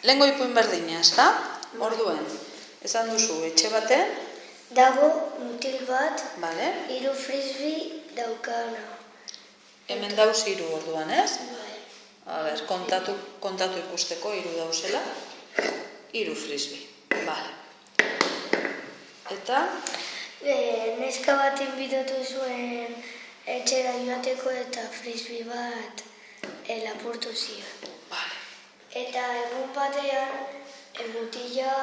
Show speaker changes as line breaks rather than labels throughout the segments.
Lehengo ipuin berdina, ezta? Orduen, esan duzu, etxe baten?
Dago mutil bat,
Bale.
3 frisbee daukana.
Hemen dauz 3 orduan, ez?
Bai.
A ber, kontatu ikusteko 3 dauzela. 3 frisbee. Bale. Eta?
Neska bat inbitatu zuen etxera joateko eta frisbee bat lapurtu zion.
Bale.
Eta egun batean, mutila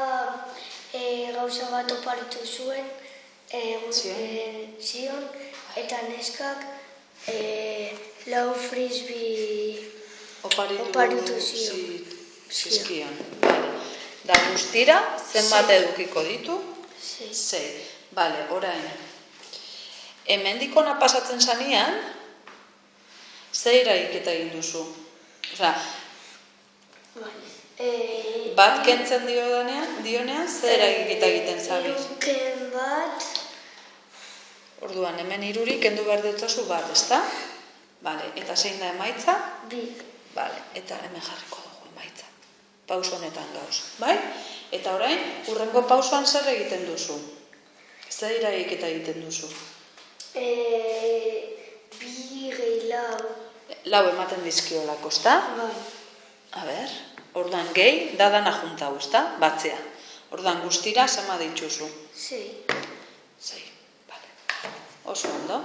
gauza bat oparitu zuen zion, eta neskak 4 frisbee oparitu
zizkion. Da guztira, zenbat edukiko ditu? 6. Bale, orain. Hemendik ona pasatzen zanean, ze eragiketa egin duzu? Osea, bat kentzen dionean, ze eragiketa egiten zabiz?
Hiruken bat.
Orduan, hemen 3 kendu behar dutzazu bat, ezta? Bale, eta zein da emaitza?
2.
Bale, eta hemen jarriko dugu emaitza. Pauso honetan gauz, bai? Eta orain, hurrengo pausoan zer egiten duzu? Zer eragiketa egiten duzu?
2 gehi 4.
4 ematen dizkiolako, ezta?
Bai.
A ber, orduan gehi, dana juntau, ezta? Batzea. Orduan guztira, zema ditzuzu?
6.
6, bale. Oso ondo.